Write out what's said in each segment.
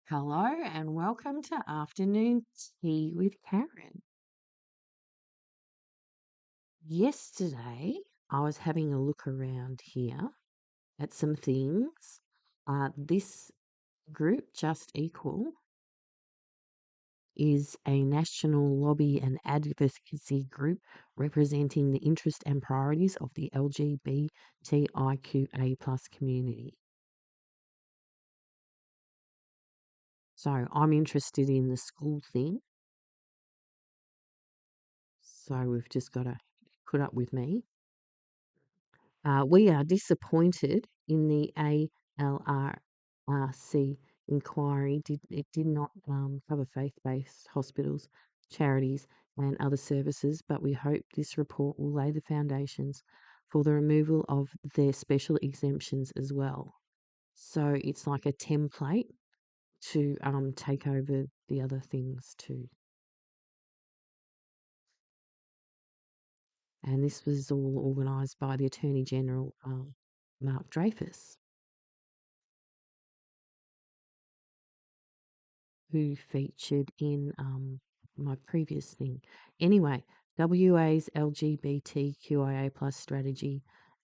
Hello and welcome to Afternoon Tea with Karen. Yesterday, I was having a look around here at some things. This group, Just Equal, is a national lobby and advocacy group representing the interests and priorities of the LGBTIQA plus community. So I'm interested in the school thing. So we've just got to put up with me. We are disappointed in the ALRC inquiry. It did not cover faith-based hospitals, charities, and other services, but we hope this report will lay the foundations for the removal of their special exemptions as well. So it's like a template to take over the other things too. And this was all organised by the Attorney General, Mark Dreyfus, who featured in my previous thing. Anyway, WA's LGBTQIA plus strategy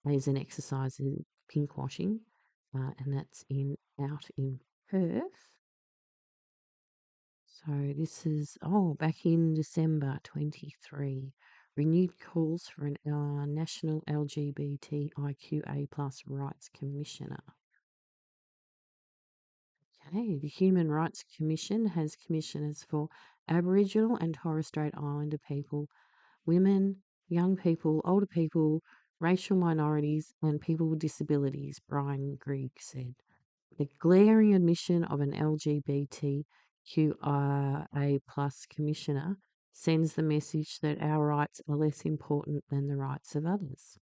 is an exercise in pinkwashing, and that's out in Perth. So this is, back in December 23, renewed calls for an national LGBTIQA plus rights commissioner. Okay, the Human Rights Commission has commissioners for Aboriginal and Torres Strait Islander people, women, young people, older people, racial minorities, and people with disabilities, Brian Greig said. The glaring omission of an LGBTQIA plus commissioner sends the message that our rights are less important than the rights of others.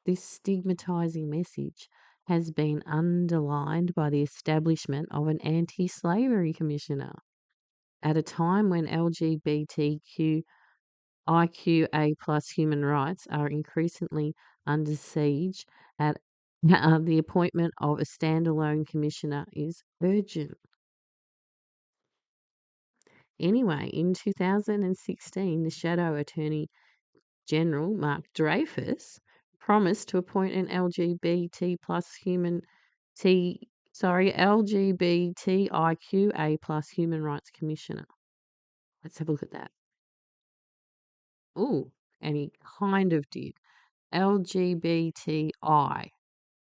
This stigmatising message has been underlined by the establishment of an anti-slavery commissioner at a time when LGBTQIA plus human rights are increasingly under siege. The appointment of a standalone commissioner is urgent. Anyway, in 2016, the Shadow Attorney General, Mark Dreyfus, promised to appoint an LGBTIQA plus human rights commissioner. Let's have a look at that. Oh, and he kind of did. LGBTI.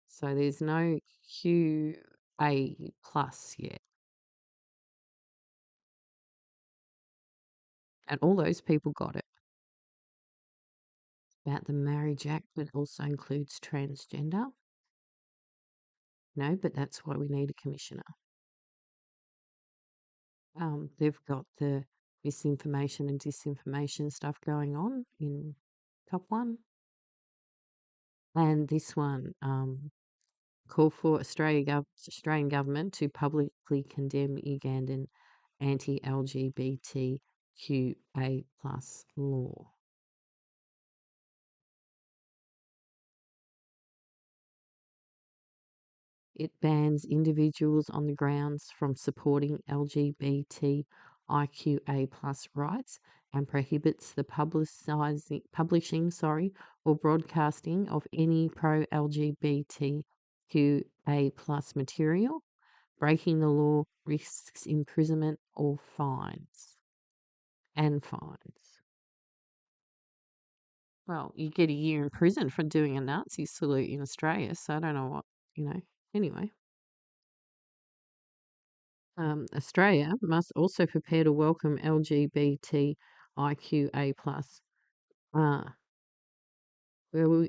So there's no QA plus yet. And all those people got it. About the Marriage Act that also includes transgender. No, but that's why we need a commissioner. They've got the misinformation and disinformation stuff going on in top one. And this one call for Australian government to publicly condemn Ugandan anti-LGBTQA plus law. It bans individuals on the grounds from supporting LGBTIQA plus rights and prohibits the publishing or broadcasting of any pro-LGBTQA plus material. Breaking the law risks imprisonment or fines. Well, you get a year in prison for doing a Nazi salute in Australia, so I don't know what, anyway. Australia must also prepare to welcome LGBTIQA plus. Where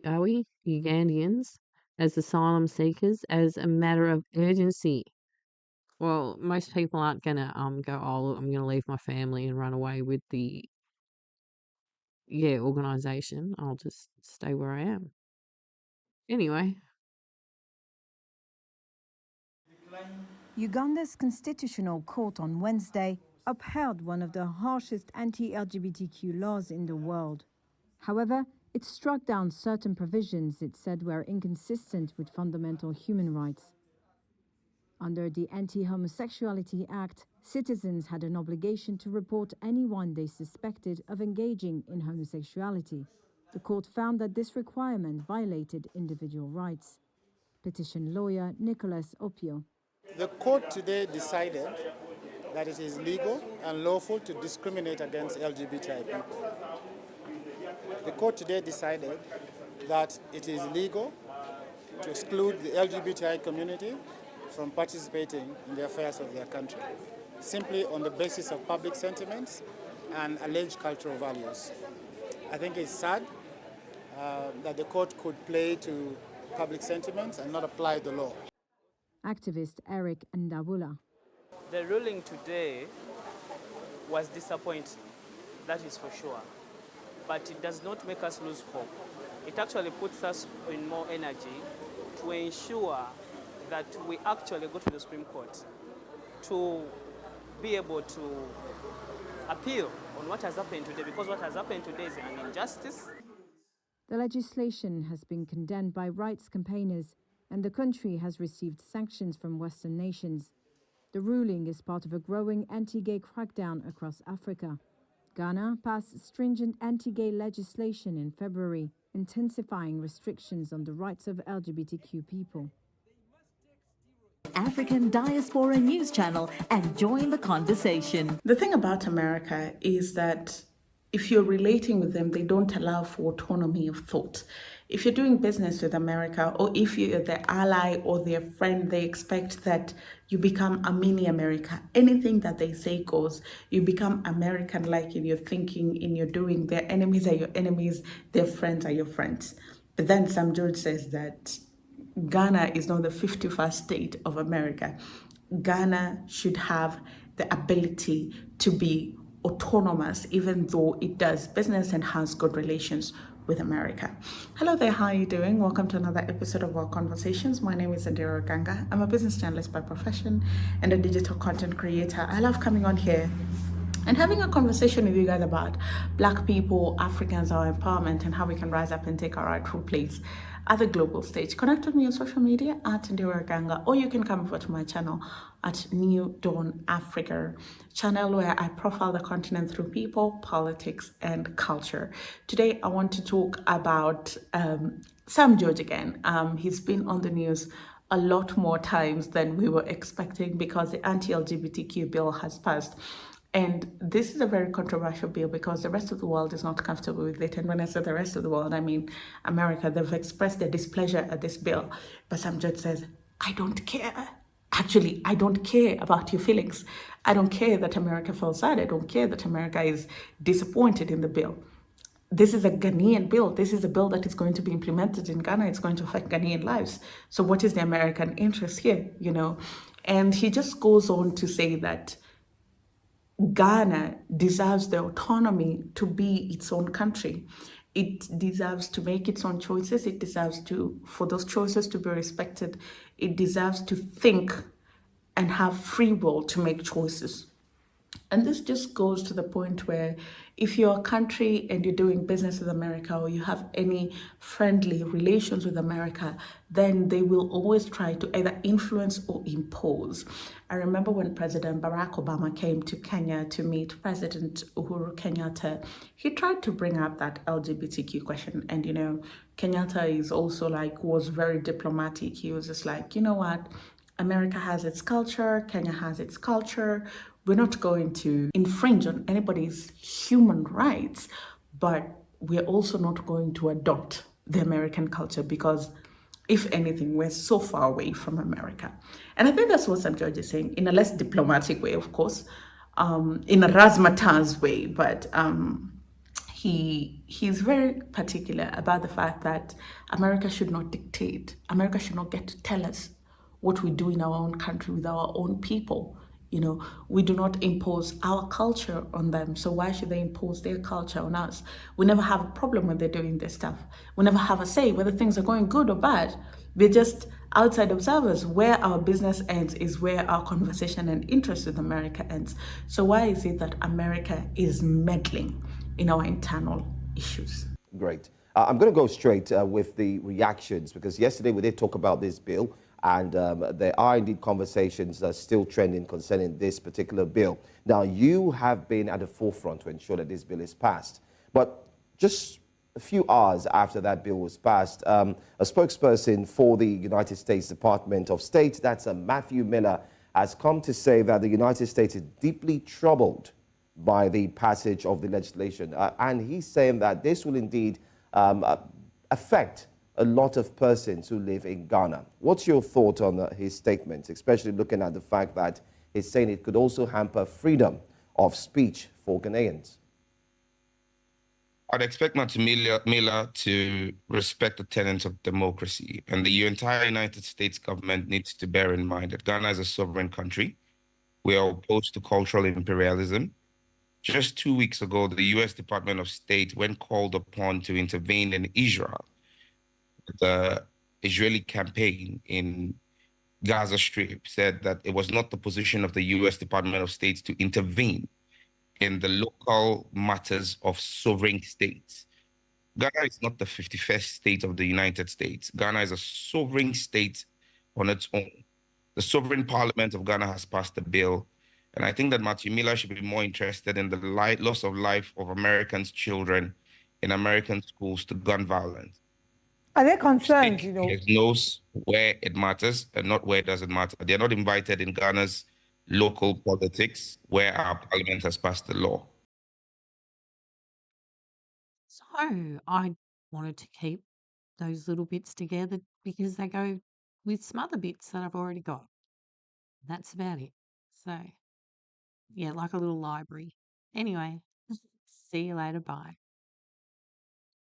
are we? Ugandians as asylum seekers as a matter of urgency. Well, most people aren't gonna go, I'm gonna leave my family and run away with the organisation. I'll just stay where I am. Anyway. Uganda's constitutional court on Wednesday upheld one of the harshest anti-LGBTQ laws in the world. However, it struck down certain provisions it said were inconsistent with fundamental human rights. Under the Anti-Homosexuality Act, citizens had an obligation to report anyone they suspected of engaging in homosexuality. The court found that this requirement violated individual rights. Petition lawyer Nicholas Opio. The court today decided that it is legal and lawful to discriminate against LGBTI people. The court today decided that it is legal to exclude the LGBTI community from participating in the affairs of their country, simply on the basis of public sentiments and alleged cultural values. I think it's sad that the court could play to public sentiments and not apply the law. Activist Eric Ndabula. The ruling today was disappointing, that is for sure. But it does not make us lose hope. It actually puts us in more energy to ensure that we actually go to the Supreme Court to be able to appeal on what has happened today, because what has happened today is an injustice. The legislation has been condemned by rights campaigners, and the country has received sanctions from Western nations. The ruling is part of a growing anti-gay crackdown across Africa. Ghana passed stringent anti-gay legislation in February, intensifying restrictions on the rights of LGBTQ people. African Diaspora News Channel and join the conversation. The thing about America is that if you're relating with them, they don't allow for autonomy of thought. If you're doing business with America, or if you're their ally or their friend, they expect that you become a mini America. Anything that they say goes. You become American-like in your thinking, in your doing. Their enemies are your enemies, their friends are your friends. But then Sam George says that Ghana is not the 51st state of America. Ghana should have the ability to be autonomous, even though it does business and has good relations with America. Hello there, how are you doing? Welcome to another episode of our conversations. My name is Indira Ganga. I'm a business journalist by profession and a digital content creator. I love coming on here and having a conversation with you guys about Black people, Africans, our empowerment, and how we can rise up and take our rightful place at the global stage. Connect with me on social media at Indira Ganga, or you can come over to my channel at New Dawn Africa, channel where I profile the continent through people, politics, and culture. Today, I want to talk about Sam George again. He's been on the news a lot more times than we were expecting because the anti-LGBTQ bill has passed. And this is a very controversial bill because the rest of the world is not comfortable with it. And when I say the rest of the world, I mean America. They've expressed their displeasure at this bill. But Sam George says, I don't care. Actually, I don't care about your feelings. I don't care that America feels sad. I don't care that America is disappointed in the bill. This is a Ghanaian bill. This is a bill that is going to be implemented in Ghana. It's going to affect Ghanaian lives. So what is the American interest here, you know? And he just goes on to say that Ghana deserves the autonomy to be its own country. It deserves to make its own choices. It deserves for those choices to be respected. It deserves to think and have free will to make choices. And this just goes to the point where if you're a country and you're doing business with America, or you have any friendly relations with America, then they will always try to either influence or impose. I remember when President Barack Obama came to Kenya to meet President Uhuru Kenyatta, he tried to bring up that LGBTQ question. And, you know, Kenyatta is also was very diplomatic. He was just like, you know what? America has its culture, Kenya has its culture. We're not going to infringe on anybody's human rights, but we're also not going to adopt the American culture because, if anything, we're so far away from America. And I think that's what Sam George is saying in a less diplomatic way, of course, in a razzmatazz way, but he's very particular about the fact that America should not dictate. America should not get to tell us what we do in our own country with our own people. You know, we do not impose our culture on them. So why should they impose their culture on us? We never have a problem when they're doing this stuff. We never have a say whether things are going good or bad. We're just outside observers. Where our business ends is where our conversation and interest with America ends. So why is it that America is meddling in our internal issues? Great. I'm going to go straight with the reactions, because yesterday we did talk about this bill. And there are indeed conversations still trending concerning this particular bill. Now, you have been at the forefront to ensure that this bill is passed. But just a few hours after that bill was passed, a spokesperson for the United States Department of State, that's Matthew Miller, has come to say that the United States is deeply troubled by the passage of the legislation. And he's saying that this will indeed affect a lot of persons who live in Ghana. What's your thought on his statement, especially looking at the fact that he's saying it could also hamper freedom of speech for Ghanaians? I'd expect Matthew Miller to respect the tenets of democracy, and the entire United States government needs to bear in mind that Ghana is a sovereign country. We are opposed to cultural imperialism. Just 2 weeks ago, the U.S. Department of State, when called upon to intervene in Israel, the Israeli campaign in Gaza Strip, said that it was not the position of the U.S. Department of State to intervene in the local matters of sovereign states. Ghana is not the 51st state of the United States. Ghana is a sovereign state on its own. The sovereign parliament of Ghana has passed a bill, and I think that Matthew Miller should be more interested in the loss of life of Americans' children in American schools to gun violence. Are there concerns, He knows where it matters and not where it doesn't matter. They're not invited in Ghana's local politics where our parliament has passed the law. So I wanted to keep those little bits together because they go with some other bits that I've already got. That's about it. So, yeah, like a little library. Anyway, see you later. Bye.